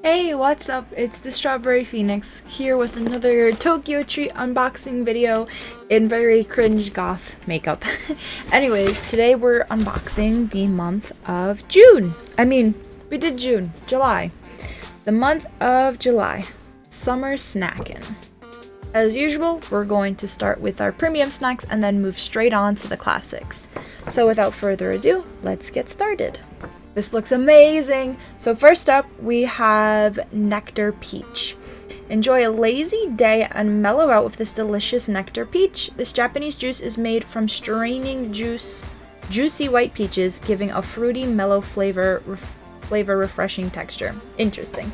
Hey, what's up? It's the Strawberry Phoenix here with another Tokyo Treat unboxing video in very cringe goth makeup. Anyways, today we're unboxing the month of June. We did June, July. The month of July. Summer snacking. As usual, we're going to start with our premium snacks and then move straight on to the classics. So without further ado, let's get started. This looks amazing! So first up, we have Nectar Peach. Enjoy a lazy day and mellow out with this delicious Nectar Peach. This Japanese juice is made from straining juicy white peaches, giving a fruity, mellow flavor refreshing texture. Interesting.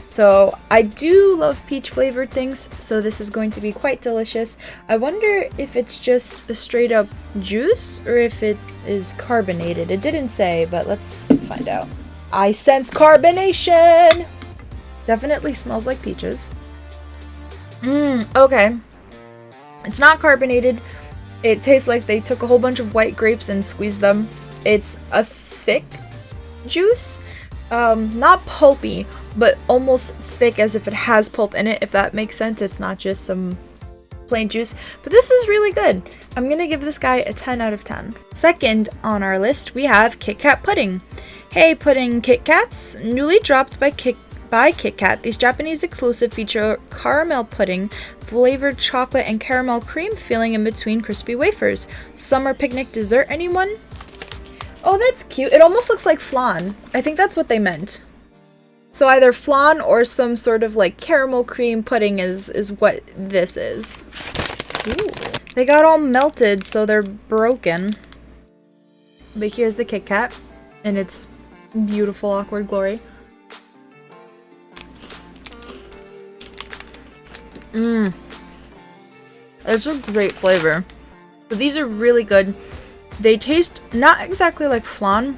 So I do love peach flavored things, so this is going to be quite delicious. I wonder if it's just a straight up juice or if it is carbonated. It didn't say, but let's find out. I sense carbonation! Definitely smells like peaches. Okay. It's not carbonated. It tastes like they took a whole bunch of white grapes and squeezed them. It's a thick juice. Not pulpy, but almost thick as if it has pulp in it, if that makes sense. It's not just some plain juice, but this is really good. I'm gonna give this guy a 10 out of 10. Second on our list, we have Kit Kat pudding. Hey pudding Kit Kats! Newly dropped by Kit Kat, these Japanese exclusive feature caramel pudding, flavored chocolate and caramel cream filling in between crispy wafers. Summer picnic dessert, anyone? Oh, that's cute. It almost looks like flan. I think that's what they meant. So either flan or some sort of like caramel cream pudding is what this is. Ooh. They got all melted, so they're broken. But here's the Kit Kat in its beautiful awkward glory. It's a great flavor. So these are really good. They taste not exactly like flan,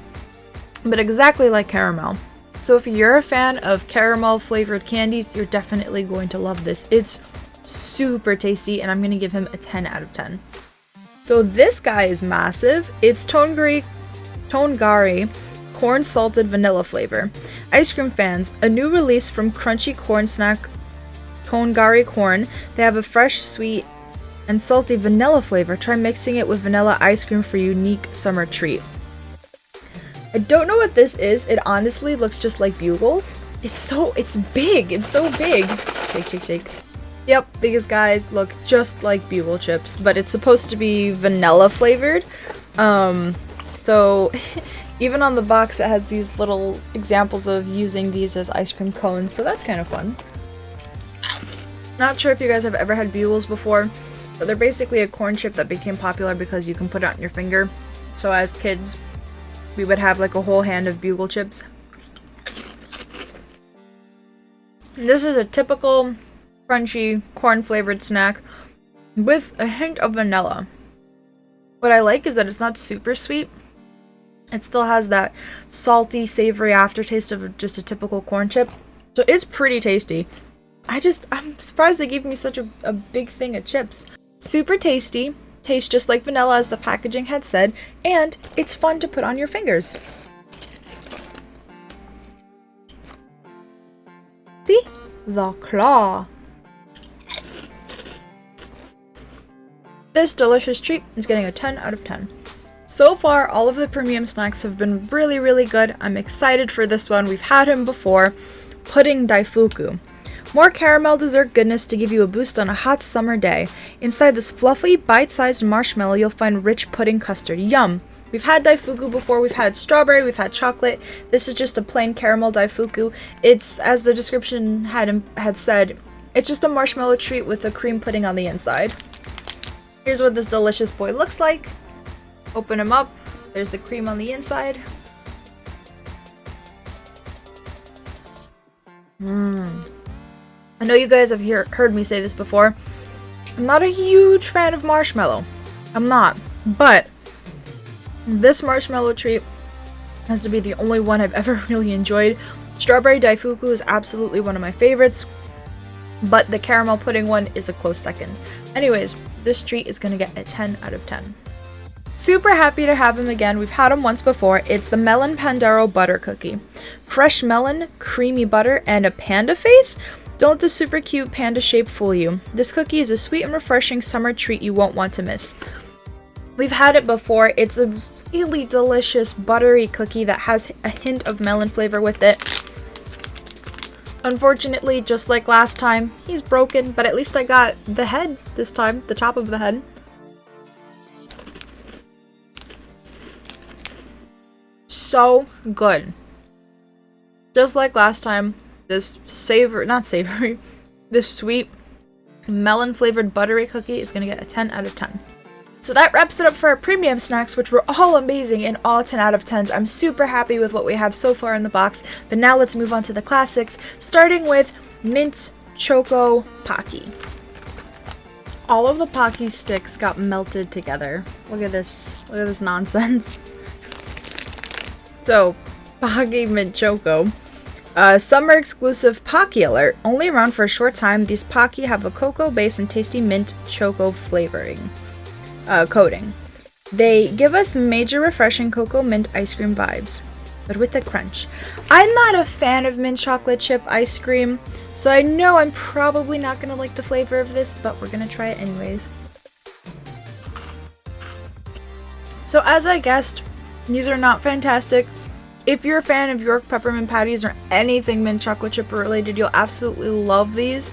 but exactly like caramel. So if you're a fan of caramel flavored candies, you're definitely going to love this. It's super tasty, and I'm going to give him a 10 out of 10. So this guy is massive. It's Tongari corn salted vanilla flavor. Ice cream fans, a new release from crunchy corn snack Tongari corn. They have a fresh, sweet, and salty vanilla flavor. Try mixing it with vanilla ice cream for a unique summer treat. I don't know what this is. It honestly looks just like Bugles. It's big. It's so big. Shake, shake, shake. Yep, these guys look just like Bugle chips, but it's supposed to be vanilla flavored. So even on the box it has these little examples of using these as ice cream cones, so that's kind of fun. Not sure if you guys have ever had Bugles before, but they're basically a corn chip that became popular because you can put it on your finger. So as kids, we would have like a whole hand of Bugle chips. This is a typical crunchy corn flavored snack with a hint of vanilla. What I like is that it's not super sweet. It still has that salty, savory aftertaste of just a typical corn chip. So it's pretty tasty. I'm surprised they gave me such a big thing of chips. Super tasty, tastes just like vanilla as the packaging had said, and it's fun to put on your fingers. See? The claw. This delicious treat is getting a 10 out of 10. So far, all of the premium snacks have been really, really good. I'm excited for this one. We've had him before. Pudding Daifuku. More caramel dessert goodness to give you a boost on a hot summer day. Inside this fluffy, bite-sized marshmallow, you'll find rich pudding custard. Yum! We've had Daifuku before. We've had strawberry, we've had chocolate. This is just a plain caramel Daifuku. It's, as the description had said, it's just a marshmallow treat with a cream pudding on the inside. Here's what this delicious boy looks like. Open him up. There's the cream on the inside. I know you guys have heard me say this before. I'm not a huge fan of marshmallow. I'm not. But this marshmallow treat has to be the only one I've ever really enjoyed. Strawberry Daifuku is absolutely one of my favorites, but the caramel pudding one is a close second. Anyways, this treat is gonna get a 10 out of 10. Super happy to have him again. We've had him once before. It's the Melon Pandaro Butter Cookie. Fresh melon, creamy butter, and a panda face? Don't let the super cute panda shape fool you. This cookie is a sweet and refreshing summer treat you won't want to miss. We've had it before. It's a really delicious buttery cookie that has a hint of melon flavor with it. Unfortunately, just like last time, he's broken, but at least I got the head this time, the top of the head. So good. Just like last time, this this sweet melon flavored buttery cookie is gonna get a 10 out of 10. So that wraps it up for our premium snacks, which were all amazing and all 10 out of 10s. I'm super happy with what we have so far in the box, but now let's move on to the classics, starting with Mint Choco Pocky. All of the Pocky sticks got melted together. Look at this nonsense. So, Pocky Mint Choco. Summer exclusive Pocky alert. Only around for a short time, these Pocky have a cocoa base and tasty mint choco flavoring. Coating. They give us major refreshing cocoa mint ice cream vibes, but with a crunch. I'm not a fan of mint chocolate chip ice cream, so I know I'm probably not gonna like the flavor of this, but we're gonna try it anyways. So as I guessed, these are not fantastic. If you're a fan of York peppermint patties or anything mint chocolate chip related, you'll absolutely love these,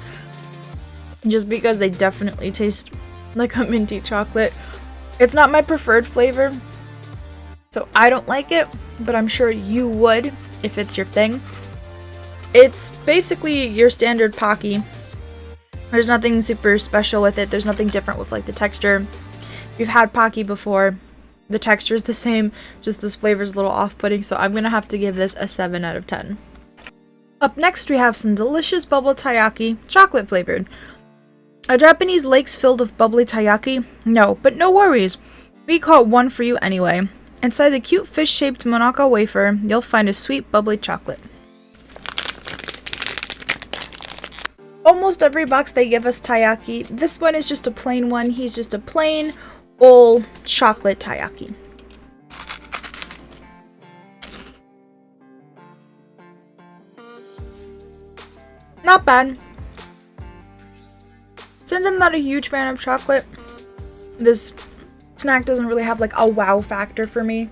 just because they definitely taste like a minty chocolate. It's not my preferred flavor, so I don't like it, but I'm sure you would if it's your thing. It's basically your standard Pocky. There's nothing super special with it. There's nothing different with like the texture. If you've had Pocky before, the texture is the same, just this flavor is a little off-putting, so I'm gonna have to give this a 7 out of 10. Up next, we have some delicious bubble taiyaki, chocolate flavored. A Japanese lakes filled with bubbly taiyaki? No, but no worries. We caught one for you anyway. Inside the cute fish-shaped Monaka wafer, you'll find a sweet bubbly chocolate. Almost every box they give us taiyaki. This one is just a plain one. He's just a plain old chocolate taiyaki. Not bad. Since I'm not a huge fan of chocolate, this snack doesn't really have like a wow factor for me.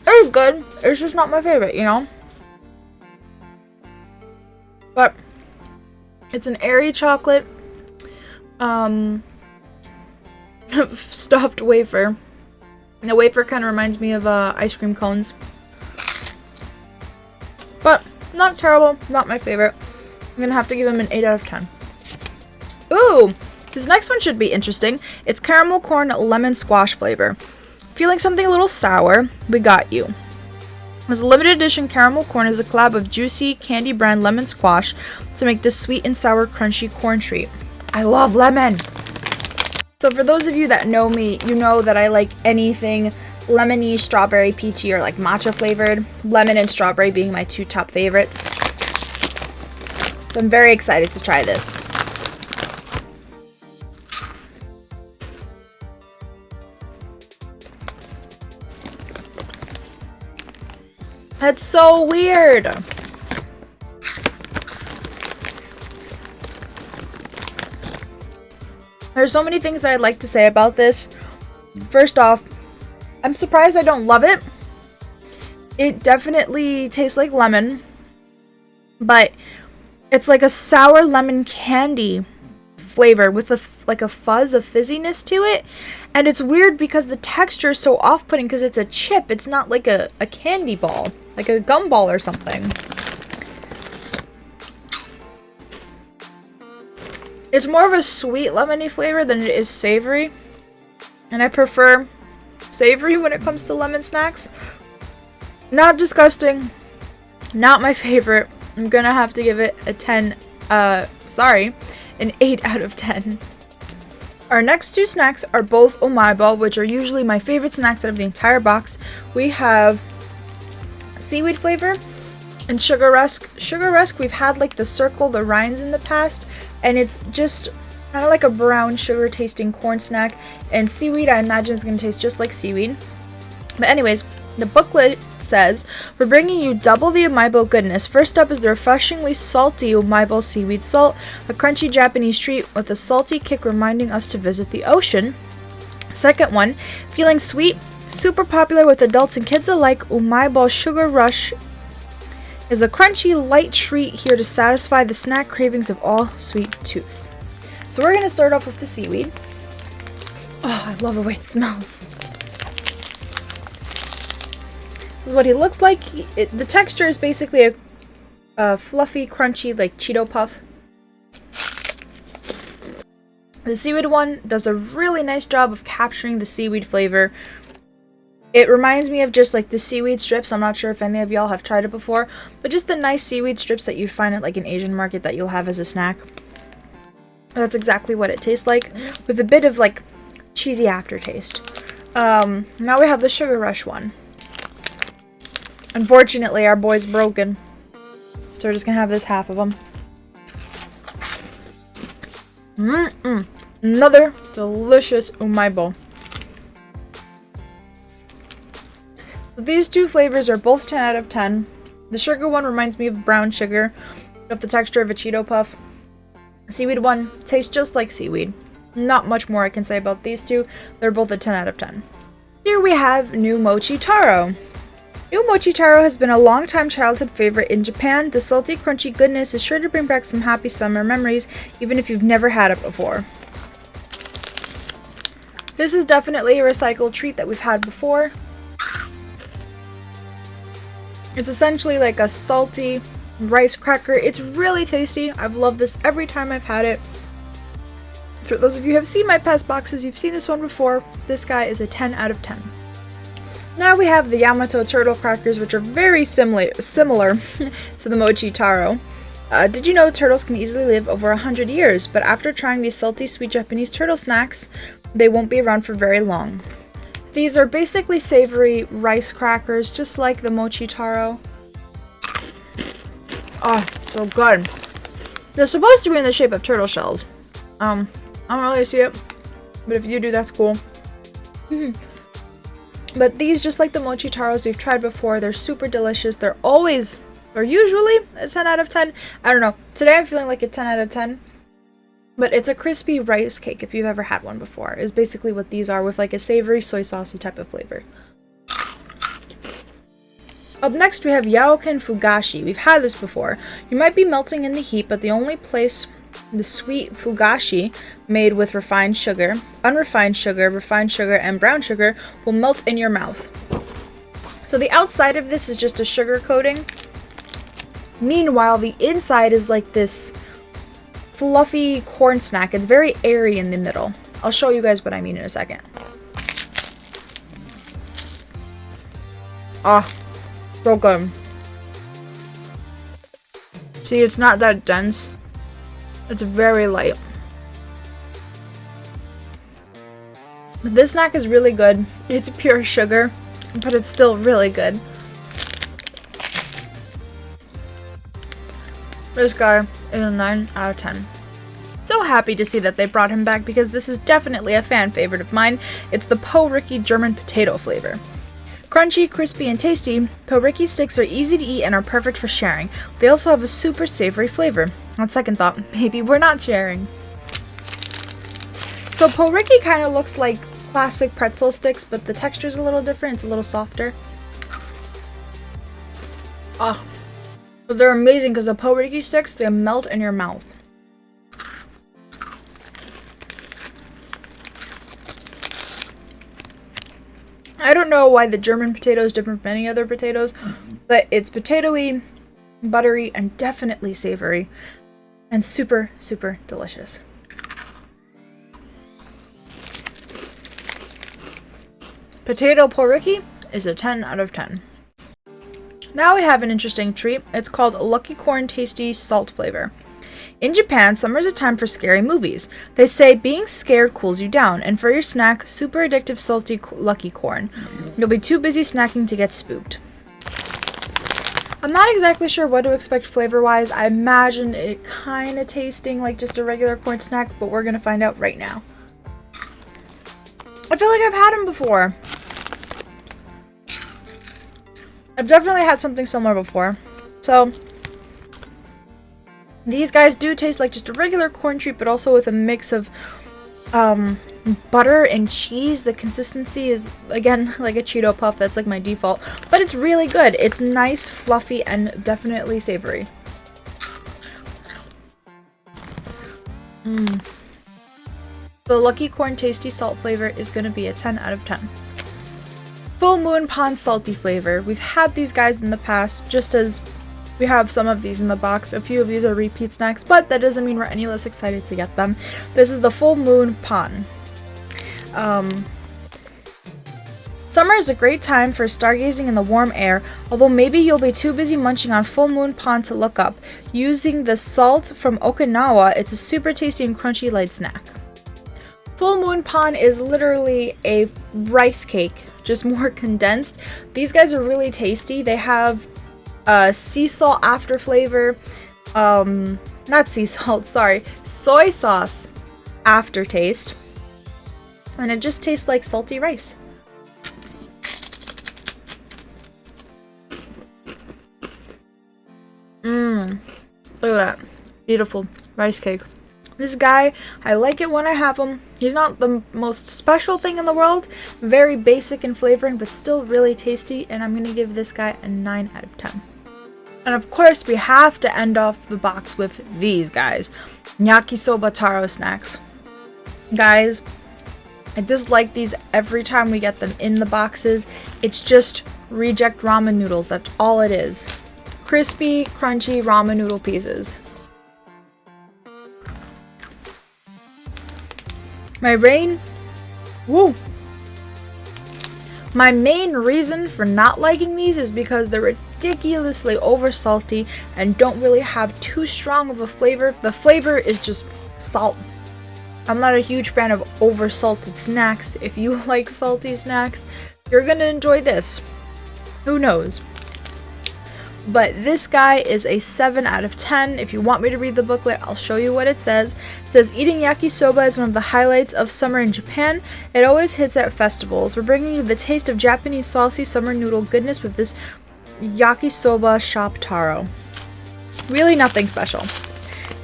It's good. It's just not my favorite, you know? But it's an airy chocolate stuffed wafer. The wafer kind of reminds me of ice cream cones. But not terrible, not my favorite. I'm gonna have to give him an 8 out of 10. Ooh, this next one should be interesting. It's caramel corn lemon squash flavor. Feeling something a little sour? We got you. This limited edition caramel corn is a collab of juicy candy brand lemon squash to make this sweet and sour crunchy corn treat. I love lemon! So for those of you that know me, you know that I like anything lemony, strawberry, peachy, or like matcha flavored. Lemon and strawberry being my two top favorites. So I'm very excited to try this. That's so weird. There's so many things that I'd like to say about this. First off, I'm surprised I don't love it. It definitely tastes like lemon, but it's like a sour lemon candy flavor with like a fuzz of fizziness to it. And it's weird because the texture is so off-putting because it's a chip. It's not like a candy ball, like a gumball or something. It's more of a sweet lemony flavor than it is savory. And I prefer savory when it comes to lemon snacks. Not disgusting. Not my favorite. I'm gonna have to give it a an 8 out of 10. Our next two snacks are both Omaiba, which are usually my favorite snacks out of the entire box. We have seaweed flavor and Sugar Rusk. Sugar Rusk, we've had like the circle, the rinds in the past, and it's just Kind of like a brown sugar tasting corn snack, and seaweed I imagine is going to taste just like seaweed. But anyways, the booklet says, we're bringing you double the Umaibo goodness. First up is the refreshingly salty Umaibo seaweed salt, a crunchy Japanese treat with a salty kick reminding us to visit the ocean. Second one, feeling sweet, super popular with adults and kids alike, Umaibo Sugar Rush is a crunchy, light treat here to satisfy the snack cravings of all sweet tooths. So we're going to start off with the seaweed. Oh, I love the way it smells. This is what he looks like. The texture is basically a fluffy, crunchy, like Cheeto Puff. The seaweed one does a really nice job of capturing the seaweed flavor. It reminds me of just like the seaweed strips. I'm not sure if any of y'all have tried it before, but just the nice seaweed strips that you find at like an Asian market that you'll have as a snack. That's exactly what it tastes like, with a bit of like cheesy aftertaste. Now we have the Sugar Rush one. Unfortunately, our boy's broken, so we're just gonna have this half of them. Another delicious Umaibo. So these two flavors are both 10 out of 10. The sugar one reminds me of brown sugar, with the texture of a Cheeto Puff. The seaweed one tastes just like seaweed. Not much more I can say about these two. They're both a 10 out of 10. Here we have New Mochi Taro. New Mochi Taro has been a long-time childhood favorite in Japan. The salty, crunchy goodness is sure to bring back some happy summer memories, even if you've never had it before. This is definitely a recycled treat that we've had before. It's essentially like a salty rice cracker. It's really tasty. I've loved this every time I've had it. For those of you who have seen my past boxes, you've seen this one before. This guy is a 10 out of 10. Now we have the Yamato turtle crackers, which are very similar to the Mochi Taro. Did you know turtles can easily live over 100 years, but after trying these salty, sweet Japanese turtle snacks, they won't be around for very long. These are basically savory rice crackers, just like the Mochi Taro. Oh, so good. They're supposed to be in the shape of turtle shells. I don't really see it, but if you do, that's cool. But these, just like the Mochi Taros we've tried before, they're super delicious. They're usually a 10 out of 10. I don't know. Today I'm feeling like a 10 out of 10. But it's a crispy rice cake, if you've ever had one before, is basically what these are, with like a savory soy saucy type of flavor. Up next we have Yaoken Fugashi. We've had this before. You might be melting in the heat, but the only place the sweet fugashi, made with refined sugar, unrefined sugar, refined sugar, and brown sugar, will melt in your mouth. So the outside of this is just a sugar coating. Meanwhile, the inside is like this fluffy corn snack. It's very airy in the middle. I'll show you guys what I mean in a second. Ah, so good. See, it's not that dense. It's very light. But this snack is really good. It's pure sugar, but it's still really good. This guy is a 9 out of 10. So happy to see that they brought him back, because this is definitely a fan favorite of mine. It's the Poriki German potato flavor. Crunchy, crispy, and tasty, Poriki sticks are easy to eat and are perfect for sharing. They also have a super savory flavor. On second thought, maybe we're not sharing. So Poriki kind of looks like classic pretzel sticks, but the texture's a little different. It's a little softer. Oh, but they're amazing because the Poriki sticks, they melt in your mouth. I don't know why the German potato is different from any other potatoes, but it's potatoey, buttery, and definitely savory, and super, super delicious. Potato Poriki is a 10 out of 10. Now we have an interesting treat. It's called Lucky Corn Tasty Salt Flavor. In Japan, summer is a time for scary movies. They say being scared cools you down, and for your snack, super addictive salty Lucky Corn. You'll be too busy snacking to get spooked. I'm not exactly sure what to expect flavor-wise. I imagine it kind of tasting like just a regular corn snack, but we're gonna find out right now. I feel like I've had them before. I've definitely had something similar before. So, these guys do taste like just a regular corn treat, but also with a mix of butter and cheese. The consistency is, again, like a Cheeto Puff. That's like my default. But it's really good. It's nice, fluffy, and definitely savory. The Lucky Corn Tasty Salt flavor is going to be a 10 out of 10. Full Moon Pond Salty flavor. We've had these guys in the past, just as we have some of these in the box. A few of these are repeat snacks, but that doesn't mean we're any less excited to get them. This is the Full Moon Pond. Summer is a great time for stargazing in the warm air, although maybe you'll be too busy munching on Full Moon Pond to look up. Using the salt from Okinawa, it's a super tasty and crunchy light snack. Full Moon Pond is literally a rice cake, just more condensed. These guys are really tasty. They have sea salt after flavor, not sea salt, sorry, soy sauce aftertaste, and it just tastes like salty rice. Look at that. Beautiful rice cake. This guy, I like it when I have him. He's not the most special thing in the world. Very basic in flavoring, but still really tasty. And I'm going to give this guy a 9 out of 10. And of course, we have to end off the box with these guys. Yakisoba Taro snacks. Guys, I dislike these every time we get them in the boxes. It's just reject ramen noodles. That's all it is. Crispy, crunchy ramen noodle pieces. My main reason for not liking these is because they're ridiculously over salty and don't really have too strong of a flavor. The flavor is just salt. I'm not a huge fan of over salted snacks. If you like salty snacks, you're gonna enjoy this. Who knows? But this guy is a 7 out of 10. If you want me to read the booklet, I'll show you what it says. It says, eating yakisoba is one of the highlights of summer in Japan. It always hits at festivals. We're bringing you the taste of Japanese saucy summer noodle goodness with this yakisoba shop taro. Really nothing special.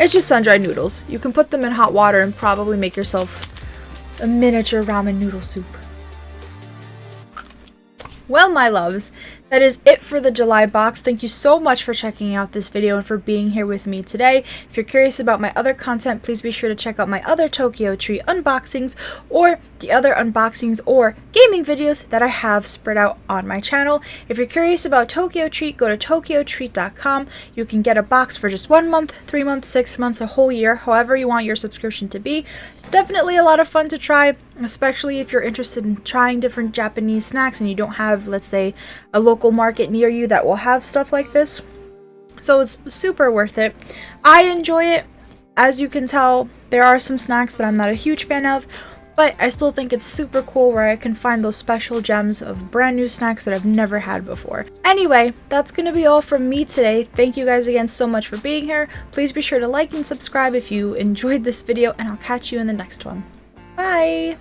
It's just sun-dried noodles. You can put them in hot water and probably make yourself a miniature ramen noodle soup. Well, my loves, that is it for the July box. Thank you so much for checking out this video and for being here with me today. If you're curious about my other content, please be sure to check out my other Tokyo Treat unboxings or the other unboxings or gaming videos that I have spread out on my channel. If you're curious about Tokyo Treat, go to tokyotreat.com. You can get a box for just 1 month, 3 months, 6 months, a whole year, however you want your subscription to be. It's definitely a lot of fun to try, especially if you're interested in trying different Japanese snacks and you don't have, let's say, a local market near you that will have stuff like this. So it's super worth it. I enjoy it. As you can tell, there are some snacks that I'm not a huge fan of, but I still think it's super cool where I can find those special gems of brand new snacks that I've never had before. Anyway, that's going to be all from me today. Thank you guys again so much for being here. Please be sure to like and subscribe if you enjoyed this video, and I'll catch you in the next one. Bye!